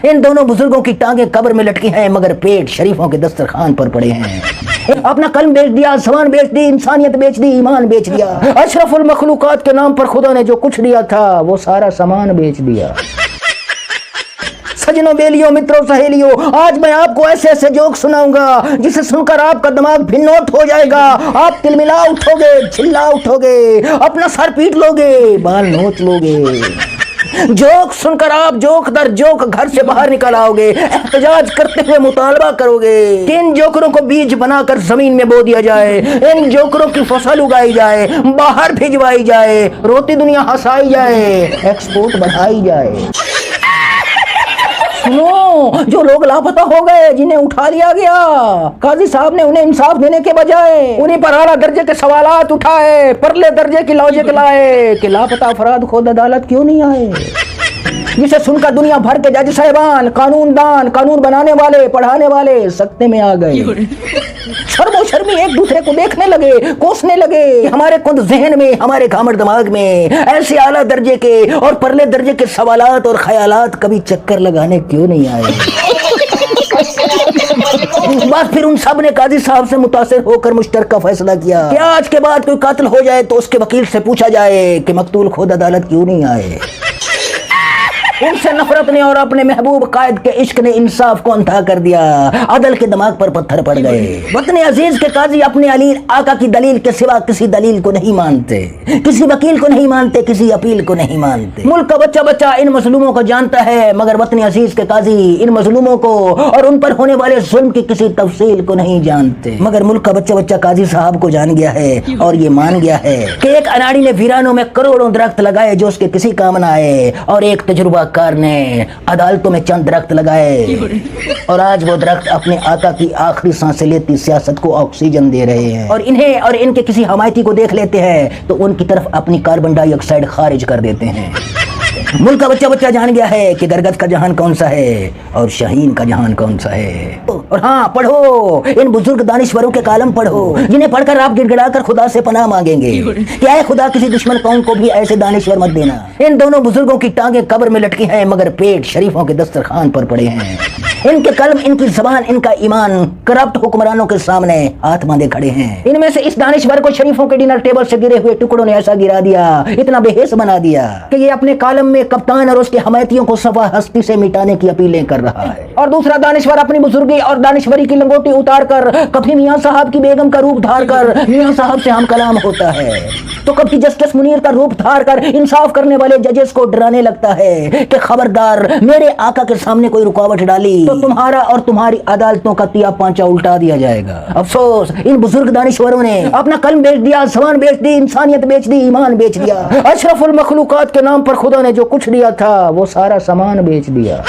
ان دونوں بزرگوں کی ٹانگیں قبر میں لٹکی ہیں مگر پیٹ شریفوں کے دسترخوان پر پڑے ہیں۔ اپنا قلم بیچ دیا، زبان بیچ دی، انسانیت بیچ دی، ایمان بیچ دیا۔ اشرف المخلوقات کے نام پر خدا نے جو کچھ دیا تھا وہ سارا سامان بیچ دیا۔ سجنوں، بیلیوں، متروں، سہیلیوں، آج میں آپ کو ایسے ایسے جوک سناؤں گا جسے سن کر آپ کا دماغ بھنوٹ ہو جائے گا، آپ تلملا اٹھو گے، چلا اٹھو گے، اپنا سر پیٹ لو گے، بال نوچ لو گے۔ جوک سن کر آپ جوک در جوک گھر سے باہر نکل آؤ گے، احتجاج کرتے ہوئے مطالبہ کرو گے کہ ان جوکروں کو بیج بنا کر زمین میں بو دیا جائے، ان جوکروں کی فصل اگائی جائے، باہر بھجوائی جائے، روتی دنیا ہنسائی جائے، ایکسپورٹ بڑھائی جائے۔ سنو، جو لوگ لاپتہ ہو گئے، جنہیں اٹھا لیا گیا، قاضی صاحب نے انہیں انصاف دینے کے بجائے انہیں پر اعلیٰ درجے کے سوالات اٹھائے، پرلے درجے کی لاجک لائے کہ لاپتہ افراد خود عدالت کیوں نہیں آئے، جسے سن کر دنیا بھر کے جج صاحبان، قانون دان، قانون بنانے والے، پڑھانے والے سکتے میں آ گئے۔ شرم و شرمی ایک دوسرے کو دیکھنے لگے، کوسنے لگے۔ ہمارے کند ذہن میں، ہمارے گھامر دماغ میں ایسے اعلیٰ درجے کے اور پرلے درجے کے سوالات اور خیالات کبھی چکر لگانے کیوں نہیں آئے؟ بس پھر ان سب نے قاضی صاحب سے متاثر ہو کر مشترکہ فیصلہ کیا کہ آج کے بعد کوئی قاتل ہو جائے تو اس کے وکیل سے پوچھا جائے کہ مقتول خود عدالت کیوں نہیں آئے۔ ان سے نفرت نے اور اپنے محبوب قائد کے عشق نے انصاف کو انتھا کر دیا، عدل کے دماغ پر پتھر پڑ گئے۔ وطن عزیز کے قاضی اپنے علی آقا کی دلیل کے سوا کسی دلیل کو نہیں مانتے، کسی وکیل کو نہیں مانتے، کسی اپیل کو نہیں مانتے۔ ملک کا بچہ بچہ ان مظلوموں کو جانتا ہے مگر وطن عزیز کے قاضی ان مظلوموں کو اور ان پر ہونے والے ظلم کی کسی تفصیل کو نہیں جانتے، مگر ملک کا بچہ بچہ قاضی صاحب کو جان گیا ہے اور یہ مان گیا ہے کہ ایک اناڑی نے ویرانوں میں کروڑوں درخت لگائے جو اس کے کسی کام نہ آئے، اور ایک تجربہ کار نے عدالتوں میں چند درخت لگائے، اور آج وہ درخت اپنے آقا کی آخری سانسیں لیتی سیاست کو آکسیجن دے رہے ہیں، اور انہیں اور ان کے کسی حمایتی کو دیکھ لیتے ہیں تو ان کی طرف اپنی کاربن ڈائی آکسائڈ خارج کر دیتے ہیں۔ ملک کا بچہ بچہ جان گیا ہے کہ گرگد کا جہان کون سا ہے اور شاہین کا جہان کون سا ہے۔ اور ہاں، پڑھو ان بزرگ دانشوروں کے کالم پڑھو جنہیں پڑھ کر آپ گڑ گڑا کر خدا سے پناہ مانگیں گے کہ اے خدا کسی دشمن قوم کو بھی ایسے دانشور مت دینا۔ ان دونوں بزرگوں کی ٹانگیں قبر میں لٹکی ہیں مگر پیٹ شریفوں کے دسترخوان پر پڑے ہیں۔ ان کے قلم، ان کی زبان، ان کا ایمان کرپٹ حکمرانوں کے سامنے ہاتھ باندھے کھڑے ہیں۔ ان میں سے اس دانشور کو شریفوں کے ڈنر ٹیبل سے گرے ہوئے ٹکڑوں نے ایسا گرا دیا، اتنا بے حس بنا دیا کہ یہ اپنے کالم میں کپتان اور اس کے حمایتیوں کو صفحہ ہستی سے مٹانے کی اپیلیں کر رہا ہے، اور دوسرا دانشور اپنی بزرگی اور دانشوری کی لنگوٹی اتار کر کبھی میاں صاحب کی بیگم کا روپ دھار کر میاں صاحب سے ہم کلام ہوتا ہے تو کبھی جسٹس منیر کا روپ دھار کر انصاف کرنے والے ججز کو ڈرانے لگتا ہے کہ خبردار میرے آقا کے سامنے کوئی رکاوٹ ڈالی تو تمہارا اور تمہاری عدالتوں کا تیا پانچا الٹا دیا جائے گا۔ افسوس ان بزرگ دانشوروں نے اپنا قلم بیچ دیا، زبان بیچ دی، انسانیت بیچ دی، ایمان بیچ دیا۔ اشرف المخلوقات کے نام پر خدا نے جو کچھ دیا تھا وہ سارا سامان بیچ دیا۔